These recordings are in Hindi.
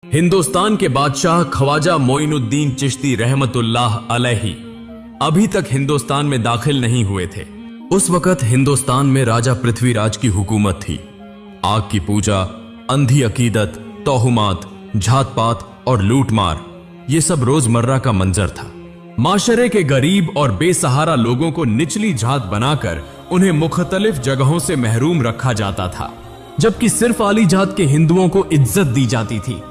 हिंदुस्तान के बादशाह ख्वाजा मोइनुद्दीन चिश्ती रहमतुल्लाह अलैहि अभी तक हिंदुस्तान में दाखिल नहीं हुए थे। उस वक्त हिंदुस्तान में राजा पृथ्वीराज की हुकूमत थी। आग की पूजा, अंधी अकीदत, तोहुमात, जात पात और लूटमार, ये सब रोजमर्रा का मंजर था। माशरे के गरीब और बेसहारा लोगों को निचली जात बनाकर उन्हें मुख्तलिफ जगहों से महरूम रखा जाता था, जबकि सिर्फ आली जात के हिंदुओं को इज्जत दी जाती थी।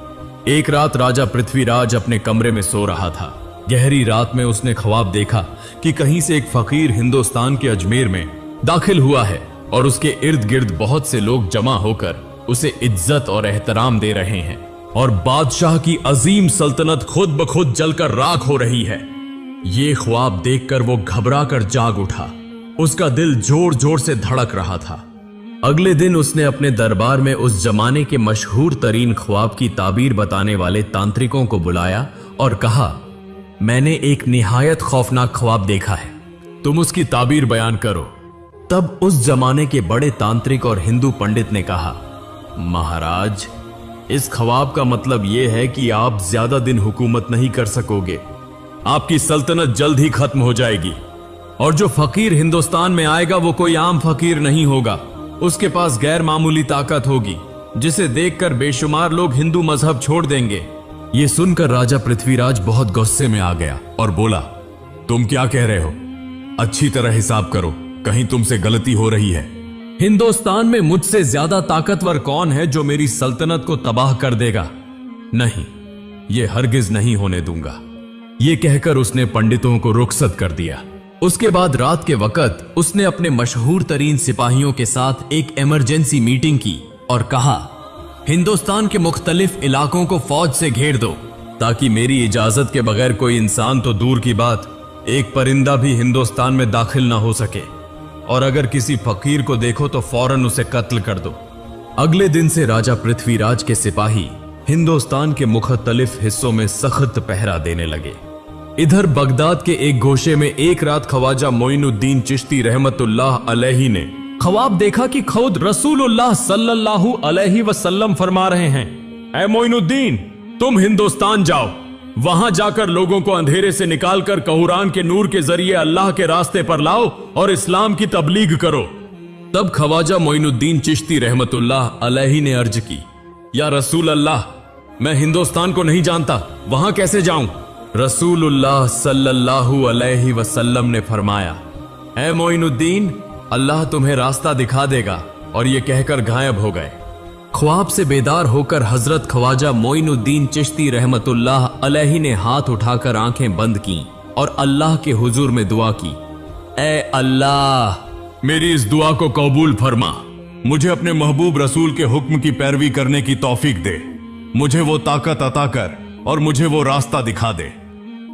एक रात राजा पृथ्वीराज अपने कमरे में सो रहा था। गहरी रात में उसने ख्वाब देखा कि कहीं से एक फकीर हिंदुस्तान के अजमेर में दाखिल हुआ है और उसके इर्द गिर्द बहुत से लोग जमा होकर उसे इज्जत और एहतराम दे रहे हैं और बादशाह की अजीम सल्तनत खुद ब खुद जलकर राख हो रही है। ये ख्वाब देखकर वो घबरा कर जाग उठा। उसका दिल जोर जोर से धड़क रहा था। अगले दिन उसने अपने दरबार में उस जमाने के मशहूर तरीन ख्वाब की ताबीर बताने वाले तांत्रिकों को बुलाया और कहा, मैंने एक निहायत खौफनाक ख्वाब देखा है, तुम उसकी ताबीर बयान करो। तब उस जमाने के बड़े तांत्रिक और हिंदू पंडित ने कहा, महाराज, इस ख्वाब का मतलब यह है कि आप ज्यादा दिन हुकूमत नहीं कर सकोगे। आपकी सल्तनत जल्द ही खत्म हो जाएगी और जो फकीर हिंदुस्तान में आएगा वो कोई आम फकीर नहीं होगा। उसके पास गैर मामूली ताकत होगी जिसे देखकर बेशुमार लोग हिंदू मजहब छोड़ देंगे। यह सुनकर राजा पृथ्वीराज बहुत गुस्से में आ गया और बोला, तुम क्या कह रहे हो? अच्छी तरह हिसाब करो, कहीं तुमसे गलती हो रही है। हिंदुस्तान में मुझसे ज्यादा ताकतवर कौन है जो मेरी सल्तनत को तबाह कर देगा? नहीं, यह हरगिज नहीं होने दूंगा। यह कहकर उसने पंडितों को रुखसत कर दिया। उसके बाद रात के वक्त उसने अपने मशहूर तरीन सिपाहियों के साथ एक इमरजेंसी मीटिंग की और कहा, हिंदुस्तान के मुख्तलिफ इलाकों को फौज से घेर दो ताकि मेरी इजाजत के बगैर कोई इंसान तो दूर की बात, एक परिंदा भी हिंदुस्तान में दाखिल ना हो सके, और अगर किसी फकीर को देखो तो फौरन उसे कत्ल कर दो। अगले दिन से राजा पृथ्वीराज के सिपाही हिंदुस्तान के मुख्तलिफ हिस्सों में सख्त पहरा देने लगे। इधर बगदाद के एक गोशे में एक रात ख्वाजा मोइनुद्दीन चिश्ती रहमतुल्लाह अलैहि ने ख्वाब देखा कि खुद रसूलुल्लाह सल्लल्लाहु अलैहि वसल्लम फरमा रहे हैं, ऐ मोइनुद्दीन, तुम हिंदुस्तान जाओ, वहां जाकर लोगों को अंधेरे से निकालकर कुरान के नूर के जरिए अल्लाह के रास्ते पर लाओ और इस्लाम की तबलीग करो। तब ख्वाजा मोइनुद्दीन चिश्ती रहमतुल्लाह अलैहि ने अर्ज की, या रसूल अल्लाह, मैं हिंदुस्तान को नहीं जानता, वहां कैसे जाऊं? रसूलुल्लाह सल्लल्लाहु अलैहि वसल्लम ने फरमाया, ऐ मोइनुद्दीन, अल्लाह तुम्हें रास्ता दिखा देगा, और ये कहकर गायब हो गए। ख्वाब से बेदार होकर हजरत ख्वाजा मोइनुद्दीन चिश्ती रहमतुल्लाह अलैहि ने हाथ उठाकर आंखें बंद की और अल्लाह के हुजूर में दुआ की, ऐ अल्लाह, मेरी इस दुआ को कबूल फरमा, मुझे अपने महबूब रसूल के हुक्म की पैरवी करने की तौफीक दे, मुझे वो ताकत अता कर और मुझे वो रास्ता दिखा दे।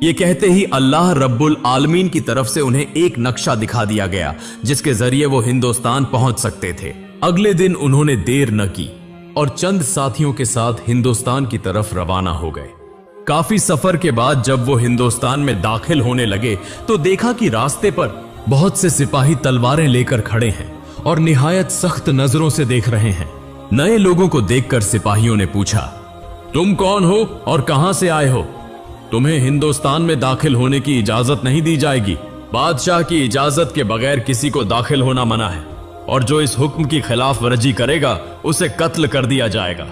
ये कहते ही अल्लाह रब्बुल आलमीन की तरफ से उन्हें एक नक्शा दिखा दिया गया जिसके जरिए वो हिंदुस्तान पहुंच सकते थे। अगले दिन उन्होंने देर न की और चंद साथियों के साथ हिंदुस्तान की तरफ रवाना हो गए। काफी सफर के बाद जब वो हिंदुस्तान में दाखिल होने लगे तो देखा कि रास्ते पर बहुत से सिपाही तलवारें लेकर खड़े हैं और निहायत सख्त नजरों से देख रहे हैं। नए लोगों को देखकर सिपाहियों ने पूछा, तुम कौन हो और कहां से आए हो? तुम्हें हिंदुस्तान में दाखिल होने की इजाजत नहीं दी जाएगी। बादशाह की इजाजत के बगैर किसी को दाखिल होना मना है और जो इस हुक्म की खिलाफ वर्जी करेगा उसे कत्ल कर दिया जाएगा।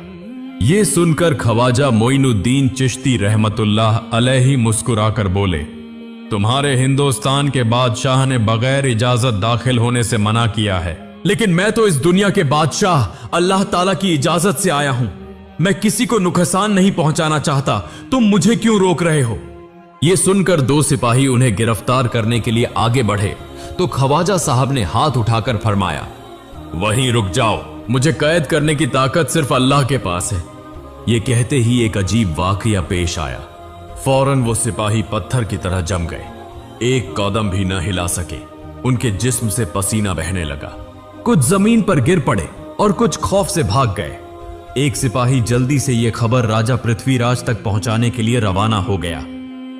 ये सुनकर ख्वाजा मोइनुद्दीन चिश्ती रहमतुल्लाह अलैहि मुस्कुराकर बोले, तुम्हारे हिंदुस्तान के बादशाह ने बगैर इजाजत दाखिल होने से मना किया है, लेकिन मैं तो इस दुनिया के बादशाह अल्लाह ताला की इजाजत से आया हूं। मैं किसी को नुकसान नहीं पहुंचाना चाहता, तुम मुझे क्यों रोक रहे हो? यह सुनकर दो सिपाही उन्हें गिरफ्तार करने के लिए आगे बढ़े तो ख्वाजा साहब ने हाथ उठाकर फरमाया, वहीं रुक जाओ, मुझे कैद करने की ताकत सिर्फ अल्लाह के पास है। यह कहते ही एक अजीब वाकया पेश आया। फौरन वो सिपाही पत्थर की तरह जम गए, एक कदम भी न हिला सके। उनके जिस्म से पसीना बहने लगा। कुछ जमीन पर गिर पड़े और कुछ खौफ से भाग गए। एक सिपाही जल्दी से यह खबर राजा पृथ्वीराज तक पहुंचाने के लिए रवाना हो गया।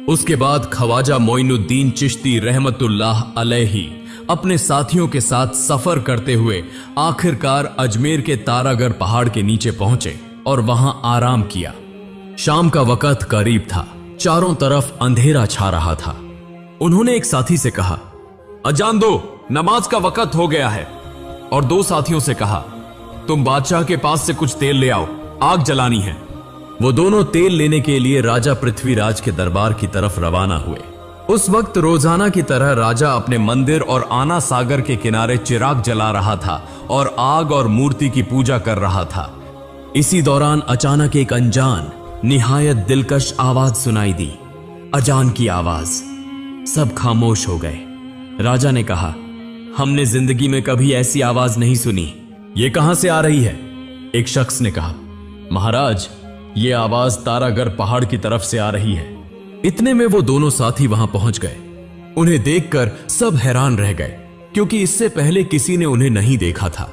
उसके बाद ख्वाजा मोइनुद्दीन चिश्ती रहमतुल्लाह अलैहि अपने साथियों के साथ सफर करते हुए आखिरकार अजमेर के तारागढ़ पहाड़ के नीचे पहुंचे और वहां आराम किया। शाम का वक्त करीब था। चारों तरफ अंधेरा छा रहा था। उन्होंने एक साथी से कहा, अजान दो, नमाज का वक्त हो गया है। और दो साथियों से कहा, तुम बादशाह के पास से कुछ तेल ले आओ, आग जलानी है। वो दोनों तेल लेने के लिए राजा पृथ्वीराज के दरबार की तरफ रवाना हुए। उस वक्त रोजाना की तरह राजा अपने मंदिर और आना सागर के किनारे चिराग जला रहा था और आग और मूर्ति की पूजा कर रहा था। इसी दौरान अचानक एक अनजान, निहायत दिलकश आवाज सुनाई दी। अजान की आवाज। सब खामोश हो गए। राजा ने कहा, हमने जिंदगी में कभी ऐसी आवाज नहीं सुनी, ये कहां से आ रही है? एक शख्स ने कहा, महाराज, ये आवाज तारागढ़ पहाड़ की तरफ से आ रही है। इतने में वो दोनों साथी वहां पहुंच गए। उन्हें देखकर सब हैरान रह गए, क्योंकि इससे पहले किसी ने उन्हें नहीं देखा था।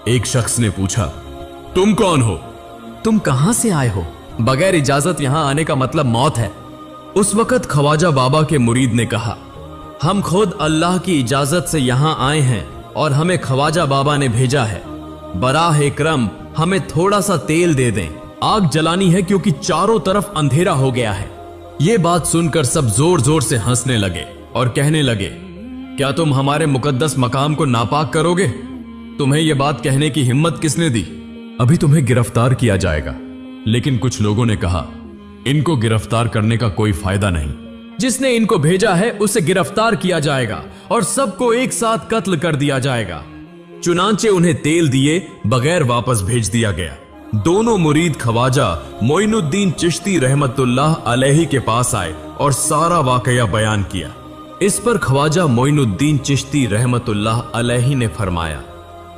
एक शख्स ने पूछा, तुम कौन हो? तुम कहां से आए हो? बगैर इजाजत यहां आने का मतलब मौत है। उस वक्त ख्वाजा बाबा के मुरीद ने कहा, हम खुद अल्लाह की इजाजत से यहां आए हैं और हमें ख्वाजा बाबा ने भेजा है। बराह करम हमें थोड़ा सा तेल दे दें, आग जलानी है क्योंकि चारों तरफ अंधेरा हो गया है। ये बात सुनकर सब जोर जोर से हंसने लगे और कहने लगे, क्या तुम हमारे मुकद्दस मकाम को नापाक करोगे? तुम्हें यह बात कहने की हिम्मत किसने दी? अभी तुम्हें गिरफ्तार किया जाएगा। लेकिन कुछ लोगों ने कहा, इनको गिरफ्तार करने का कोई फायदा नहीं। जिसने इनको भेजा है उसे गिरफ्तार किया जाएगा और सबको एक साथ कत्ल कर दिया जाएगा। चुनांचे उन्हें तेल दिए बगैर वापस भेज दिया गया। दोनों मुरीद ख्वाजा मोइनुद्दीन चिश्ती रहमतुल्लाह अलैहि के पास आए और सारा वाकया बयान किया। इस पर ख्वाजा मोइनुद्दीन चिश्ती रहमतुल्लाह अलैहि ने फरमाया,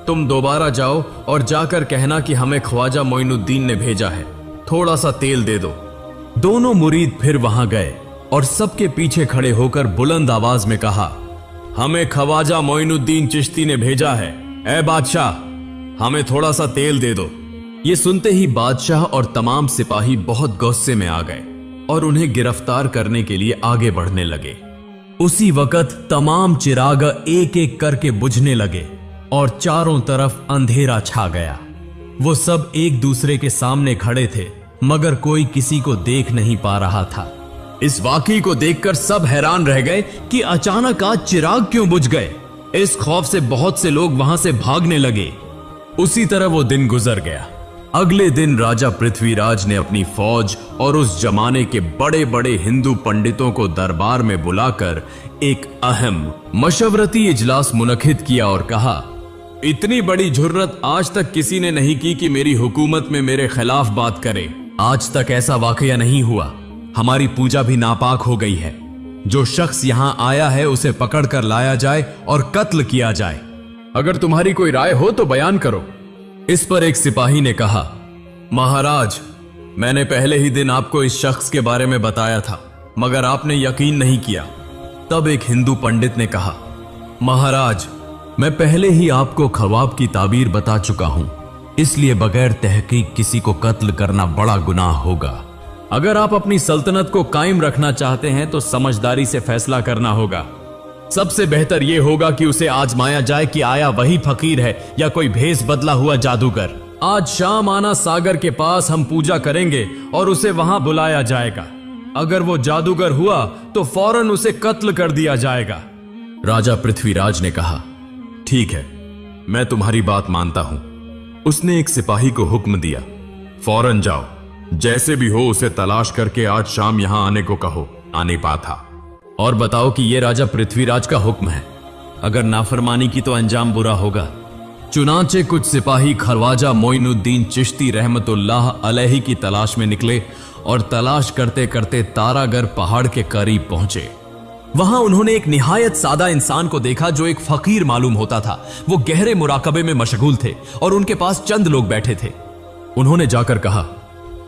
तुम दोबारा जाओ और जाकर कहना कि हमें ख्वाजा मोइनुद्दीन ने भेजा है, थोड़ा सा तेल दे दो। दोनों मुरीद फिर वहां गए और सबके पीछे खड़े होकर बुलंद आवाज में कहा, हमें ख्वाजा मोइनुद्दीन चिश्ती ने भेजा है। ऐ बादशाह, हमें थोड़ा सा तेल दे दो। ये सुनते ही बादशाह और तमाम सिपाही बहुत गुस्से में आ गए और उन्हें गिरफ्तार करने के लिए आगे बढ़ने लगे। उसी वक्त तमाम चिराग एक एक करके बुझने लगे और चारों तरफ अंधेरा छा गया। वो सब एक दूसरे के सामने खड़े थे, मगर कोई किसी को देख नहीं पा रहा था। इस वाकई को देखकर सब हैरान रह गए कि अचानक आज चिराग क्यों बुझ गए। इस खौफ से बहुत से लोग वहां से भागने लगे। उसी तरह वो दिन गुजर गया। अगले दिन राजा पृथ्वीराज ने अपनी फौज और उस जमाने के बड़े बड़े हिंदू पंडितों को दरबार में बुलाकर एक अहम मशवरती इजलास मुनक्किद किया और कहा, इतनी बड़ी जुर्रत आज तक किसी ने नहीं की कि मेरी हुकूमत में मेरे खिलाफ बात करे। आज तक ऐसा वाकया नहीं हुआ। हमारी पूजा भी नापाक हो गई है। जो शख्स यहां आया है उसे पकड़कर लाया जाए और कत्ल किया जाए। अगर तुम्हारी कोई राय हो तो बयान करो। इस पर एक सिपाही ने कहा, महाराज, मैंने पहले ही दिन आपको इस शख्स के बारे में बताया था, मगर आपने यकीन नहीं किया। तब एक हिंदू पंडित ने कहा, महाराज, मैं पहले ही आपको ख्वाब की ताबीर बता चुका हूं, इसलिए बगैर तहकीक किसी को कत्ल करना बड़ा गुनाह होगा। अगर आप अपनी सल्तनत को कायम रखना चाहते हैं तो समझदारी से फैसला करना होगा। सबसे बेहतर यह होगा कि उसे आजमाया जाए कि आया वही फकीर है या कोई भेष बदला हुआ जादूगर। आज शाम आना सागर के पास हम पूजा करेंगे और उसे वहां बुलाया जाएगा। अगर वो जादूगर हुआ तो फौरन उसे कत्ल कर दिया जाएगा। राजा पृथ्वीराज ने कहा, ठीक है, मैं तुम्हारी बात मानता हूं। उसने एक सिपाही को हुक्म दिया, फौरन जाओ, जैसे भी हो उसे तलाश करके आज शाम यहां आने को कहो। आने पाता और बताओ कि यह राजा पृथ्वीराज का हुक्म है। अगर नाफरमानी की तो अंजाम बुरा होगा। चुनांचे कुछ सिपाही ख्वाजा मोइनुद्दीन चिश्ती रहमतुल्लाह अलैहि की तलाश में निकले और तलाश करते करते तारागढ़ पहाड़ के करीब पहुंचे। वहां उन्होंने एक निहायत सादा इंसान को देखा जो एक फकीर मालूम होता था। वो गहरे मुराकबे में मशगूल थे और उनके पास चंद लोग बैठे थे। उन्होंने जाकर कहा,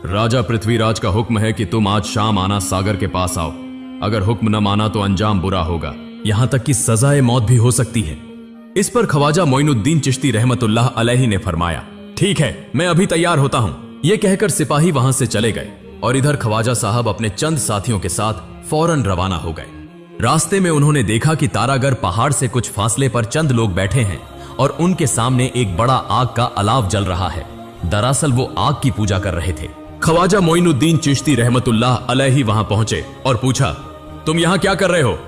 राजा पृथ्वीराज का हुक्म है कि तुम आज शाम आना सागर के पास आओ। अगर हुक्म न माना तो अंजाम बुरा होगा, यहां तक कि सजाए मौत भी हो सकती है। इस पर ख्वाजा मोइनुद्दीन चिश्ती रहमतुल्लाह अलैहि ने फरमाया, ठीक है, मैं अभी तैयार होता हूं। यह कहकर सिपाही वहां से चले गए और इधर ख्वाजा साहब अपने चंद साथियों के साथ फौरन रवाना हो गए। रास्ते में उन्होंने देखा कि तारागढ़ पहाड़ से कुछ फासले पर चंद लोग बैठे हैं और उनके सामने एक बड़ा आग का अलाव जल रहा है। दरअसल वो आग की पूजा कर रहे थे। ख्वाजा मोइनुद्दीन चिश्ती रहमतुल्लाह अलैहि वहां पहुंचे और पूछा, तुम यहां क्या कर रहे हो?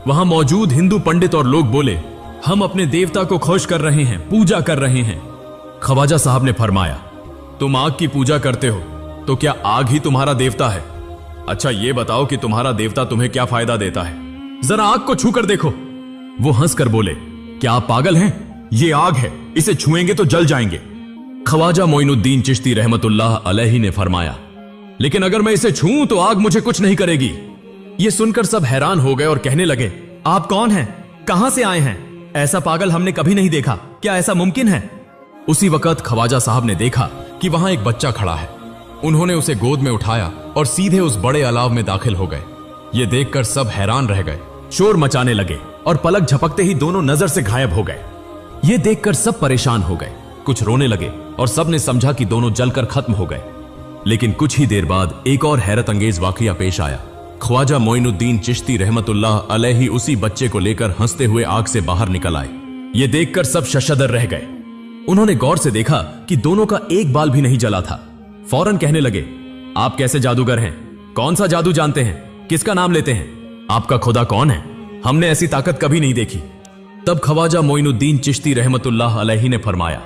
वहां मौजूद हिंदू पंडित और लोग बोले, हम अपने देवता को खुश कर रहे हैं, पूजा कर रहे हैं। ख्वाजा साहब ने फरमाया, तुम आग की पूजा करते हो तो क्या आग ही तुम्हारा देवता है? अच्छा ये बताओ कि तुम्हारा देवता तुम्हें क्या फायदा देता है? जरा आग को छू कर देखो। वो हंसकर बोले, क्या आप पागल हैं? ये आग है, इसे छुएंगे तो जल जाएंगे। ख्वाजा मोइनुद्दीन चिश्ती रहमतुल्लाह अलैहि ने फरमाया, लेकिन अगर मैं इसे छूऊं तो आग मुझे कुछ नहीं करेगी। ये सुनकर सब हैरान हो गए और कहने लगे, आप कौन हैं? कहां से आए हैं? ऐसा पागल हमने कभी नहीं देखा, क्या ऐसा मुमकिन है? उसी वक्त ख्वाजा साहब ने देखा कि वहां एक बच्चा खड़ा है। उन्होंने उसे गोद में उठाया और सीधे उस बड़े अलाव में दाखिल हो गए। ये देखकर सब हैरान रह गए, शोर मचाने लगे और पलक झपकते ही दोनों नजर से गायब हो गए। ये देखकर सब परेशान हो गए, कुछ रोने लगे और सब ने समझा कि दोनों जलकर खत्म हो गए। लेकिन कुछ ही देर बाद एक और हैरत अंगेज वाकया पेश आया। ख्वाजा मोइनुद्दीन चिश्ती रहमतुल्लाह अलैहि उसी बच्चे को लेकर हंसते हुए आग से बाहर निकल आए। ये देखकर सब शशदर रह गए। उन्होंने गौर से देखा कि दोनों का एक बाल भी नहीं जला था। फौरन कहने लगे, आप कैसे जादूगर हैं? कौन सा जादू जानते हैं? किसका नाम लेते हैं? आपका खुदा कौन है? हमने ऐसी ताकत कभी नहीं देखी। तब ख्वाजा मोइनुद्दीन चिश्ती रहमतुल्लाह अलैहि ने फरमाया,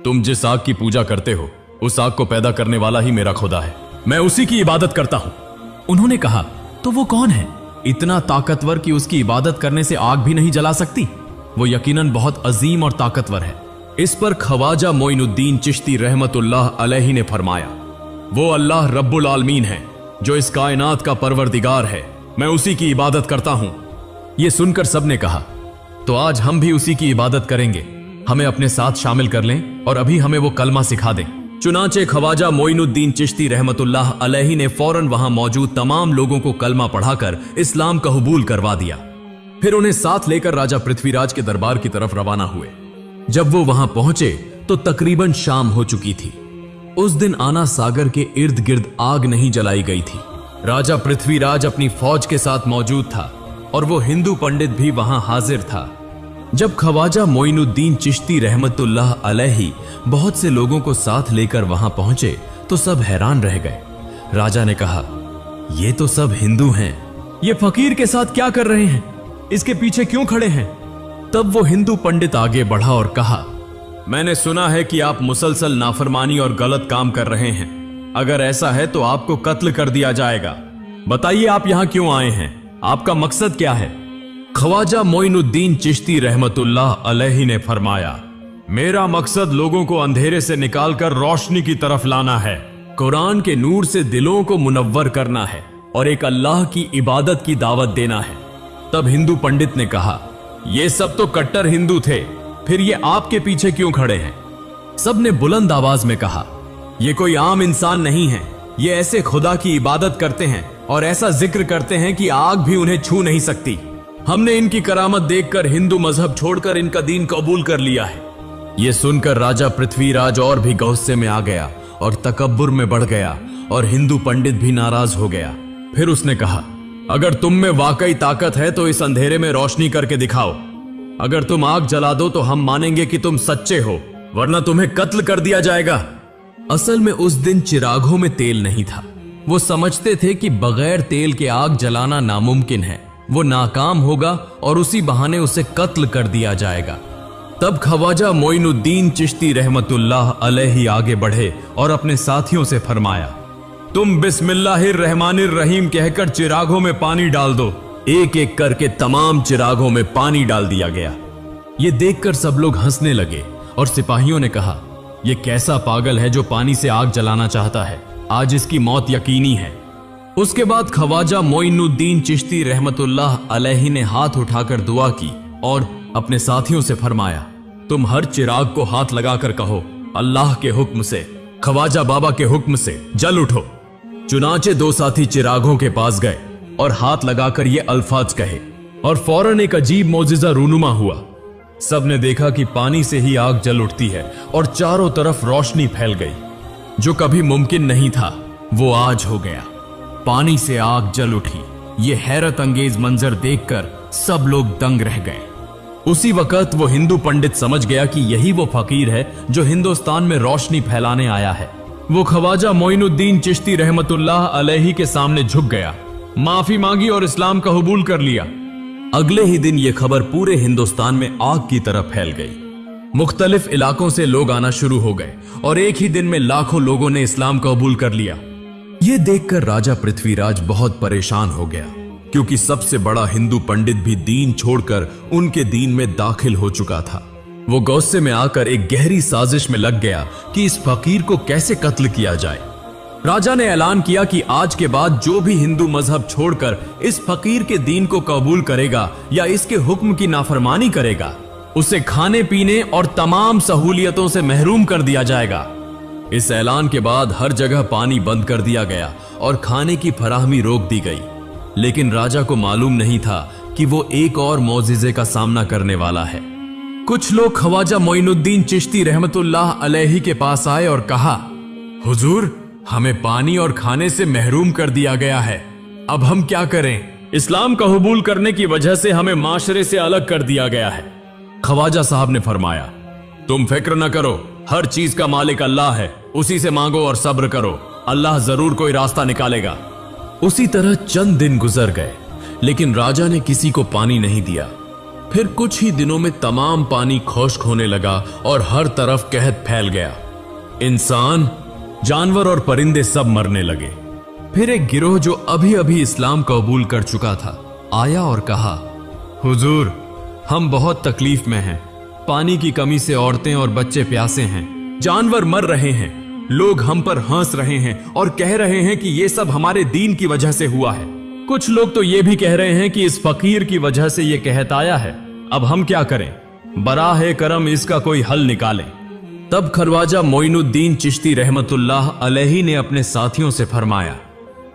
तुम जिस आग की पूजा करते हो उस आग को पैदा करने वाला ही मेरा खुदा है, मैं उसी की इबादत करता हूं। उन्होंने कहा, तो वो कौन है? इतना ताकतवर कि उसकी इबादत करने से आग भी नहीं जला सकती? वो यकीनन बहुत अजीम और ताकतवर है। इस पर ख्वाजा मोइनुद्दीन चिश्ती रहमतुल्लाह अलैहि ने फरमाया, वो अल्लाह रब्बुल आलमीन है जो इस कायनात का परवरदिगार है, मैं उसी की इबादत करता हूं। यह सुनकर सबने कहा, तो आज हम भी उसी की इबादत करेंगे, हमें अपने साथ शामिल कर लें और अभी हमें वो कलमा सिखा दें। चुनाचे ख्वाजा मोइनुद्दीन चिश्ती रहमतुल्लाह अलैहि ने फौरन वहां मौजूद तमाम लोगों को कलमा पढ़ाकर इस्लाम का कबूल करवा दिया। फिर उन्हें साथ लेकर राजा पृथ्वीराज के दरबार की तरफ रवाना हुए। जब वो वहां पहुंचे तो तकरीबन शाम हो चुकी थी। उस दिन आना सागर के इर्द गिर्द आग नहीं जलाई गई थी। राजा पृथ्वीराज अपनी फौज के साथ मौजूद था और वो हिंदू पंडित भी वहां हाजिर था। जब ख्वाजा मोइनुद्दीन चिश्ती रहमतुल्लाह अलैहि बहुत से लोगों को साथ लेकर वहां पहुंचे तो सब हैरान रह गए। राजा ने कहा, ये तो सब हिंदू हैं, ये फकीर के साथ क्या कर रहे हैं? इसके पीछे क्यों खड़े हैं? तब वो हिंदू पंडित आगे बढ़ा और कहा, मैंने सुना है कि आप मुसलसल नाफरमानी और गलत काम कर रहे हैं। अगर ऐसा है तो आपको कत्ल कर दिया जाएगा। बताइए आप यहां क्यों आए हैं? आपका मकसद क्या है? ख्वाजा मोइनुद्दीन चिश्ती रहमतुल्लाह अलैहि ने फरमाया, मेरा मकसद लोगों को अंधेरे से निकालकर रोशनी की तरफ लाना है, कुरान के नूर से दिलों को मुनव्वर करना है और एक अल्लाह की इबादत की दावत देना है। तब हिंदू पंडित ने कहा, ये सब तो कट्टर हिंदू थे, फिर ये आपके पीछे क्यों खड़े हैं? सब ने बुलंद आवाज में कहा, ये कोई आम इंसान नहीं है, ये ऐसे खुदा की इबादत करते हैं और ऐसा जिक्र करते हैं कि आग भी उन्हें छू नहीं सकती। हमने इनकी करामत देखकर हिंदू मजहब छोड़कर इनका दीन कबूल कर लिया है। यह सुनकर राजा पृथ्वीराज और भी गुस्से में आ गया और तकब्बुर में बढ़ गया और हिंदू पंडित भी नाराज हो गया। फिर उसने कहा, अगर तुम में वाकई ताकत है तो इस अंधेरे में रोशनी करके दिखाओ। अगर तुम आग जला दो तो हम मानेंगे कि तुम सच्चे हो, वरना तुम्हें कत्ल कर दिया जाएगा। असल में उस दिन चिरागों में तेल नहीं था। वो समझते थे कि बगैर तेल के आग जलाना नामुमकिन है, वो नाकाम होगा और उसी बहाने उसे कत्ल कर दिया जाएगा। तब ख्वाजा मोइनुद्दीन चिश्ती रहमतुल्लाह अलैहि आगे बढ़े और अपने साथियों से फरमाया, तुम बिस्मिल्लाहिर्रहमानिर्रहीम कहकर चिरागों में पानी डाल दो। एक एक करके तमाम चिरागों में पानी डाल दिया गया। ये देखकर सब लोग हंसने लगे और सिपाहियों ने कहा, यह कैसा पागल है जो पानी से आग जलाना चाहता है, आज इसकी मौत यकीनी है। उसके बाद ख्वाजा मोइनुद्दीन चिश्ती रहमतुल्लाह अलैहि ने हाथ उठाकर दुआ की और अपने साथियों से फरमाया, तुम हर चिराग को हाथ लगाकर कहो, अल्लाह के हुक्म से, ख्वाजा बाबा के हुक्म से जल उठो। चुनाचे दो साथी चिरागों के पास गए और हाथ लगाकर ये अल्फाज कहे और फौरन एक अजीब मौजिजा रूनुमा हुआ। सबने देखा कि पानी से ही आग जल उठती है और चारों तरफ रोशनी फैल गई। जो कभी मुमकिन नहीं था वो आज हो गया। पानी से आग जल उठी। ये हैरत अंगेज मंजर देखकर सब लोग दंग रह गए। उसी वक्त वो हिंदू पंडित समझ गया कि यही वो फकीर है जो हिंदुस्तान में रोशनी फैलाने आया है। वो ख्वाजा मोइनुद्दीन चिश्ती रहमतुल्लाह अलैहि के सामने झुक गया, माफी मांगी और इस्लाम का कबूल कर लिया। अगले ही दिन यह खबर पूरे हिंदुस्तान में आग की तरह फैल गई। मुख्तलिफ इलाकों से लोग आना शुरू हो गए और एक ही दिन में लाखों लोगों ने इस्लाम कबूल कर लिया। यह देखकर राजा पृथ्वीराज बहुत परेशान हो गया, क्योंकि सबसे बड़ा हिंदू पंडित भी दीन छोड़कर उनके दीन में दाखिल हो चुका था। वो गुस्से में आकर एक गहरी साजिश में लग गया कि इस फकीर को कैसे कत्ल किया जाए। राजा ने ऐलान किया कि आज के बाद जो भी हिंदू मजहब छोड़कर इस फकीर के दीन को कबूल करेगा या इसके हुक्म की नाफरमानी करेगा, उसे खाने पीने और तमाम सहूलियतों से महरूम कर दिया जाएगा। इस ऐलान के बाद हर जगह पानी बंद कर दिया गया और खाने की फराहमी रोक दी गई। लेकिन राजा को मालूम नहीं था कि वो एक और मौजिजे का सामना करने वाला है। कुछ लोग ख्वाजा मोइनुद्दीन चिश्ती रहमतुल्लाह अलैहि के पास आए और कहा, हुजूर, हमें पानी और खाने से महरूम कर दिया गया है, अब हम क्या करें? इस्लाम का कबूल करने की वजह से हमें माशरे से अलग कर दिया गया है। ख्वाजा साहब ने फरमाया, तुम फिक्र न करो, हर चीज का मालिक अल्लाह है, उसी से मांगो और सब्र करो, अल्लाह जरूर कोई रास्ता निकालेगा। उसी तरह चंद दिन गुजर गए, लेकिन राजा ने किसी को पानी नहीं दिया। फिर कुछ ही दिनों में तमाम पानी खुश्क होने लगा और हर तरफ कहत फैल गया। इंसान, जानवर और परिंदे सब मरने लगे। फिर एक गिरोह जो अभी अभी इस्लाम कबूल कर चुका था आया और कहा, हुजूर, हम बहुत तकलीफ में हैं, पानी की कमी से औरतें और बच्चे प्यासे हैं, जानवर मर रहे हैं, लोग हम पर हंस रहे हैं और कह रहे हैं कि ये सब हमारे दीन की वजह से हुआ है। कुछ लोग तो ये भी कह रहे हैं कि इस फकीर की वजह से ये कहत आया है, अब हम क्या करें? बराहे करम इसका कोई हल निकालें। तब ख्वाजा मोइनुद्दीन चिश्ती रहमतुल्लाह अलैहि ने अपने साथियों से फरमाया,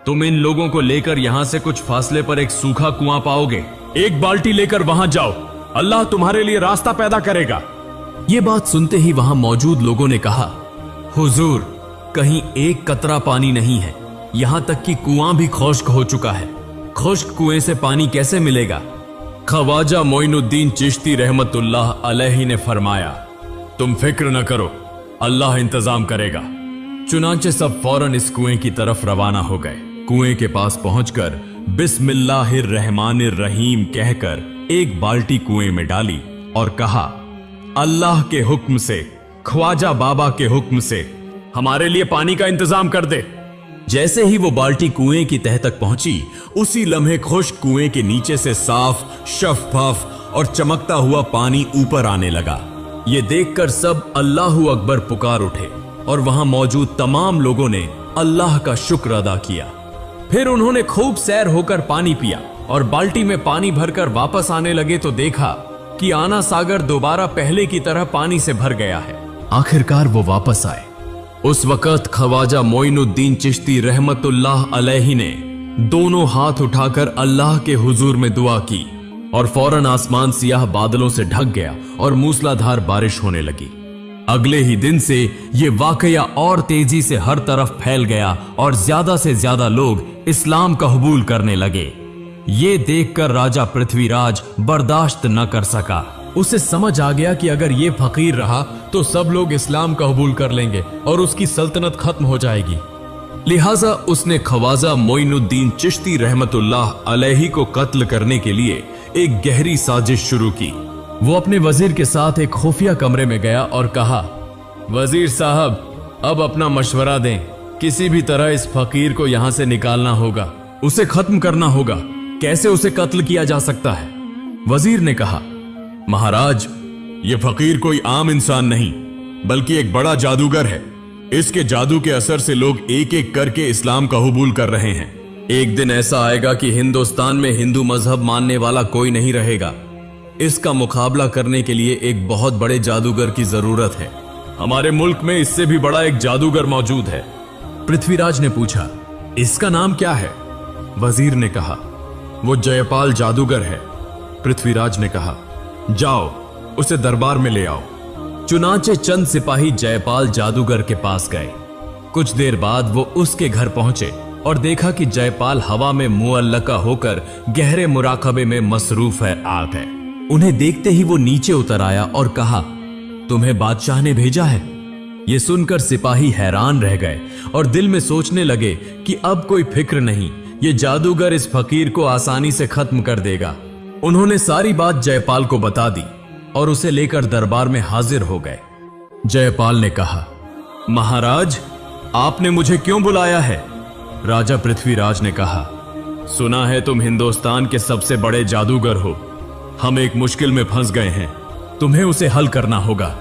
तुम इन लोगों को लेकर यहां से कुछ फासले पर एक सूखा कुआं पाओगे, एक बाल्टी लेकर वहां जाओ, अल्लाह तुम्हारे लिए रास्ता पैदा करेगा। यह बात सुनते ही वहां मौजूद लोगों ने कहा, हुजूर, कहीं एक कतरा पानी नहीं है, यहां तक कि कुआं भी खुश्क हो चुका है, खुश्क कुएं से पानी कैसे मिलेगा? ख्वाजा मोइनुद्दीन चिश्ती रहमतुल्लाह अलैहि ने फरमाया, तुम फिक्र न करो, अल्लाह इंतजाम करेगा। चुनांचे सब फौरन इस कुएं की तरफ रवाना हो गए। कुएं के पास पहुंचकर बिस्मिल्लाहिर्रहमानिर्रहीम कहकर एक बाल्टी कुएं में डाली और कहा, अल्लाह के हुक्म से, ख्वाजा बाबा के हुक्म से हमारे लिए पानी का इंतजाम कर दे। जैसे ही वो बाल्टी कुएं की तह तक पहुंची, उसी लम्हे खुश्क कुएं के नीचे से साफ, शफाफ और चमकता हुआ पानी ऊपर आने लगा। ये देखकर सब अल्लाहू अकबर पुकार उठे और वहां मौजूद तमाम लोगों ने अल्लाह का शुक्र अदा किया। फिर उन्होंने खूब सैर होकर पानी पिया और बाल्टी में पानी भरकर वापस आने लगे तो देखा कि आना सागर दोबारा पहले की तरह पानी से भर गया है। आखिरकार वो वापस आए। उस वक्त ख्वाजा मोइनुद्दीन चिश्ती रहमतुल्लाह अलैहि ने दोनों हाथ उठाकर अल्लाह के हुजूर में दुआ की और फौरन आसमान सियाह बादलों से ढक गया और मूसलाधार बारिश होने लगी। अगले ही दिन से यह वाकया और तेजी से हर तरफ फैल गया और ज्यादा से ज्यादा लोग इस्लाम कबूल करने लगे। ये देखकर राजा पृथ्वीराज बर्दाश्त न कर सका। उसे समझ आ गया कि अगर ये फकीर रहा तो सब लोग इस्लाम कबूल कर लेंगे और उसकी सल्तनत खत्म हो जाएगी। लिहाजा उसने ख्वाजा मोइनुद्दीन चिश्ती रहमतुल्लाह अलैहि को कत्ल करने के लिए एक गहरी साजिश शुरू की। वो अपने वजीर के साथ एक खुफिया कमरे में गया और कहा, वजीर साहब, अब अपना मशवरा दें, किसी भी तरह इस फकीर को यहां से निकालना होगा, उसे खत्म करना होगा। कैसे उसे कत्ल किया जा सकता है? वजीर ने कहा, महाराज, ये फकीर कोई आम इंसान नहीं बल्कि एक बड़ा जादूगर है। इसके जादू के असर से लोग एक एक करके इस्लाम कबूल कर रहे हैं। एक दिन ऐसा आएगा कि हिंदुस्तान में हिंदू मजहब मानने वाला कोई नहीं रहेगा। इसका मुकाबला करने के लिए एक बहुत बड़े जादूगर की जरूरत है। हमारे मुल्क में इससे भी बड़ा एक जादूगर मौजूद है। पृथ्वीराज ने पूछा, इसका नाम क्या है? वजीर ने कहा, वो जयपाल जादूगर है। पृथ्वीराज ने कहा, जाओ उसे दरबार में ले आओ। चुनाचे चंद सिपाही जयपाल जादूगर के पास गए। कुछ देर बाद वो उसके घर पहुंचे और देखा कि जयपाल हवा में मुअल्लका होकर गहरे मुराकबे में मसरूफ है। उन्हें देखते ही वो नीचे उतर आया और कहा, तुम्हें बादशाह ने भेजा है? ये सुनकर सिपाही हैरान रह गए और दिल में सोचने लगे कि अब कोई फिक्र नहीं, ये जादूगर इस फकीर को आसानी से खत्म कर देगा। उन्होंने सारी बात जयपाल को बता दी और उसे लेकर दरबार में हाजिर हो गए। जयपाल ने कहा, महाराज, आपने मुझे क्यों बुलाया है? राजा पृथ्वीराज ने कहा, सुना है तुम हिंदुस्तान के सबसे बड़े जादूगर हो। हम एक मुश्किल में फंस गए हैं, तुम्हें उसे हल करना होगा।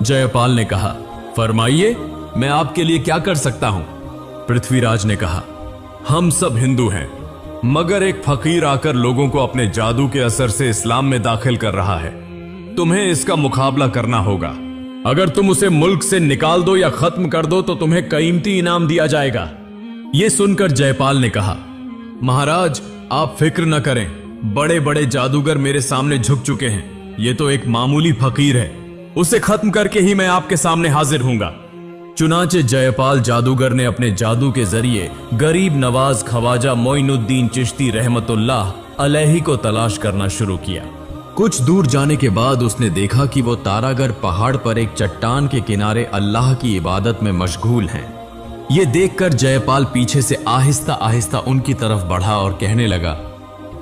जयपाल ने कहा, फरमाइए, मैं आपके लिए क्या कर सकता हूं? पृथ्वीराज ने कहा, हम सब हिंदू हैं, मगर एक फकीर आकर लोगों को अपने जादू के असर से इस्लाम में दाखिल कर रहा है। तुम्हें इसका मुकाबला करना होगा। अगर तुम उसे मुल्क से निकाल दो या खत्म कर दो तो तुम्हें कीमती इनाम दिया जाएगा। यह सुनकर जयपाल ने कहा, महाराज, आप फिक्र न करें, बड़े बड़े जादूगर मेरे सामने झुक चुके हैं। ये तो एक मामूली फकीर है, उसे खत्म करके ही मैं आपके सामने हाजिर हूंगा। चुनाचे जयपाल जादूगर ने अपने जादू के जरिए गरीब नवाज ख्वाजा मोइनुद्दीन चिश्ती रहमतुल्लाह अलैहि को तलाश करना शुरू किया। कुछ दूर जाने के बाद उसने देखा कि वो तारागढ़ पहाड़ पर एक चट्टान के किनारे अल्लाह की इबादत में मशगूल हैं। ये देखकर जयपाल पीछे से आहिस्ता आहिस्ता उनकी तरफ बढ़ा और कहने लगा,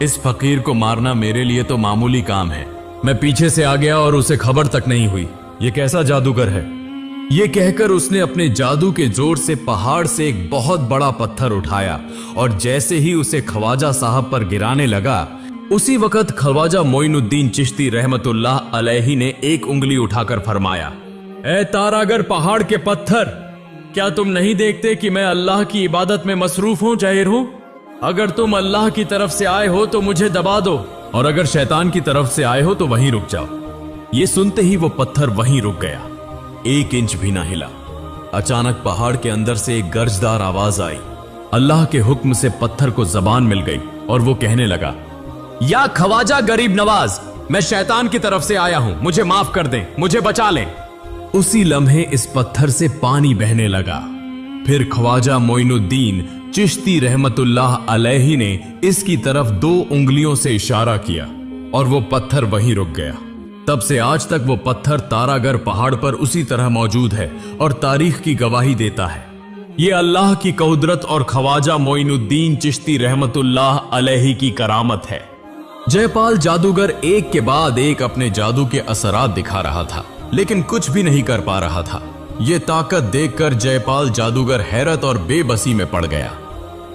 इस फकीर को मारना मेरे लिए तो मामूली काम है। मैं पीछे से आ गया और उसे खबर तक नहीं हुई। ये कैसा जादूगर है? ये कहकर उसने अपने जादू के जोर से पहाड़ से एक बहुत बड़ा पत्थर उठाया और जैसे ही उसे ख्वाजा साहब पर गिराने लगा, उसी वक्त ख्वाजा मोइनुद्दीन चिश्ती रहमतुल्लाह अलैहि ने एक उंगली उठाकर फरमाया, ए तारागढ़ पहाड़ के पत्थर, क्या तुम नहीं देखते कि मैं अल्लाह की इबादत में मसरूफ हूं, जाहिर हूं? अगर तुम अल्लाह की तरफ से आए हो तो मुझे दबा दो, और अगर शैतान की तरफ से आए हो तो वहीं रुक जाओ। ये सुनते ही वो पत्थर वहीं रुक गया, 1 इंच भी ना हिला। अचानक पहाड़ के अंदर से एक गर्जदार आवाज आई। अल्लाह के हुक्म से पत्थर को जबान मिल गई और वो कहने लगा, या ख्वाजा गरीब नवाज, मैं शैतान की तरफ से आया हूं, मुझे माफ कर दें, मुझे बचा लें। उसी लम्हे इस पत्थर से पानी बहने लगा। फिर ख्वाजा मोइनुद्दीन चिश्ती रहमतुल्लाह अलैहि ने इसकी तरफ 2 उंगलियों से इशारा किया और वो पत्थर वहीं रुक गया। तब से आज तक वो पत्थर तारागढ़ पहाड़ पर उसी तरह मौजूद है और तारीख की गवाही देता है। ये अल्लाह की कुदरत और ख्वाजा मोइनुद्दीन चिश्ती रहमतुल्लाह अलैहि की करामत है। जयपाल जादूगर एक के बाद एक अपने जादू के असरात दिखा रहा था, लेकिन कुछ भी नहीं कर पा रहा था। ये ताकत देखकर जयपाल जादूगर हैरत और बेबसी में पड़ गया।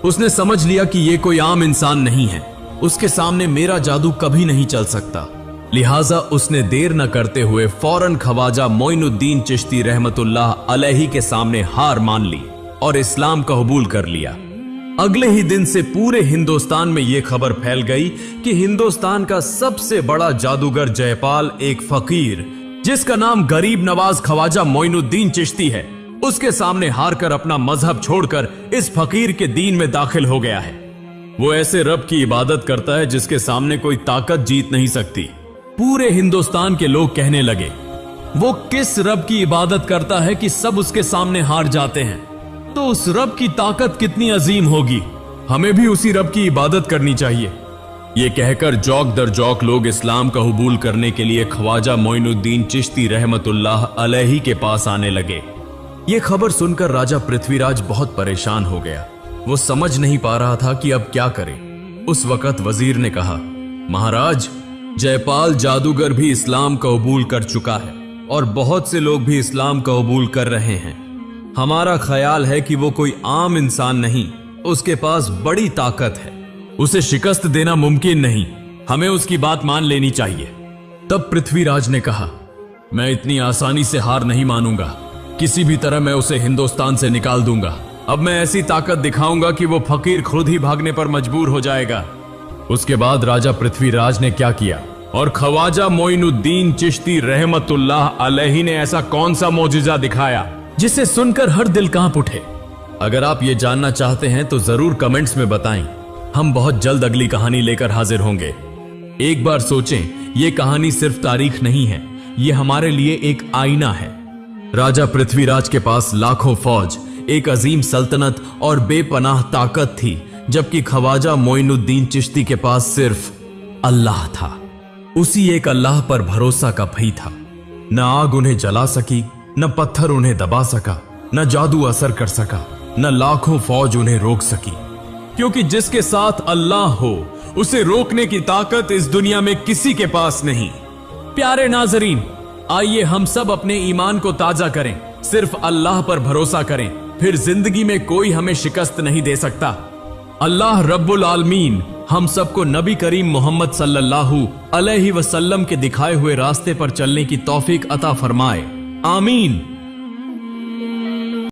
उसने समझ लिया कि ये कोई आम इंसान नहीं है, उसके सामने मेरा जादू कभी नहीं चल सकता। लिहाजा उसने देर न करते हुए फौरन ख्वाजा मोइनुद्दीन चिश्ती रहमतुल्लाह अलैहि के सामने हार मान ली और इस्लाम कबूल कर लिया। अगले ही दिन से पूरे हिंदुस्तान में यह खबर फैल गई कि हिंदुस्तान का सबसे बड़ा जादूगर जयपाल एक फकीर जिसका नाम गरीब नवाज ख्वाजा मोइनुद्दीन चिश्ती है, उसके सामने हार कर अपना मजहब छोड़कर इस फकीर के दीन में दाखिल हो गया है। वो ऐसे रब की इबादत करता है जिसके सामने कोई ताकत जीत नहीं सकती। पूरे हिंदुस्तान के लोग कहने लगे, वो किस रब की इबादत करता है कि सब उसके सामने हार जाते हैं? तो उस रब की ताकत कितनी अजीम होगी, हमें भी उसी रब की इबादत करनी चाहिए। ये कहकर जौक दर जौक लोग इस्लाम का कबूल करने के लिए ख्वाजा मोइनुद्दीन चिश्ती रहमतुल्लाह अलैहि के पास आने लगे। ये खबर सुनकर राजा पृथ्वीराज बहुत परेशान हो गया। वो समझ नहीं पा रहा था कि अब क्या करे। उस वक्त वजीर ने कहा, महाराज, जयपाल जादूगर भी इस्लाम कबूल कर चुका है और बहुत से लोग भी इस्लाम कबूल कर रहे हैं। हमारा ख्याल है कि वो कोई आम इंसान नहीं, उसके पास बड़ी ताकत है, उसे शिकस्त देना मुमकिन नहीं, हमें उसकी बात मान लेनी चाहिए। तब पृथ्वीराज ने कहा, मैं इतनी आसानी से हार नहीं मानूंगा, किसी भी तरह मैं उसे हिंदुस्तान से निकाल दूंगा। अब मैं ऐसी ताकत दिखाऊंगा कि वो फकीर खुद ही भागने पर मजबूर हो जाएगा। उसके बाद राजा पृथ्वीराज ने क्या किया और ख्वाजा मोइनुद्दीन चिश्ती रहमतुल्लाह अलैहि ने ऐसा कौन सा मौजूजा दिखाया जिसे सुनकर हर दिल कांप उठे? अगर आप ये जानना चाहते हैं तो जरूर कमेंट्स में बताएं। हम बहुत जल्द अगली कहानी लेकर हाजिर होंगे। एक बार सोचें, ये कहानी सिर्फ तारीख नहीं है, ये हमारे लिए एक आईना है। राजा पृथ्वीराज के पास लाखों फौज, एक अजीम सल्तनत और बेपनाह ताकत थी, जबकि ख्वाजा मोइनुद्दीन चिश्ती के पास सिर्फ अल्लाह था। उसी एक अल्लाह पर भरोसा का भय था। न आग उन्हें जला सकी, न पत्थर उन्हें दबा सका, न जादू असर कर सका, न लाखों फौज उन्हें रोक सकी, क्योंकि जिसके साथ अल्लाह हो उसे रोकने की ताकत इस दुनिया में किसी के पास नहीं। प्यारे नाजरीन, आइए हम सब अपने ईमान को ताजा करें, सिर्फ अल्लाह पर भरोसा करें, फिर जिंदगी में कोई हमें शिकस्त नहीं दे सकता। अल्लाह रब्बुल आलमीन हम सबको नबी करीम मोहम्मद सल्लल्लाहु अलैहि वसल्लम के दिखाए हुए रास्ते पर चलने की तौफीक अता फरमाए। आमीन।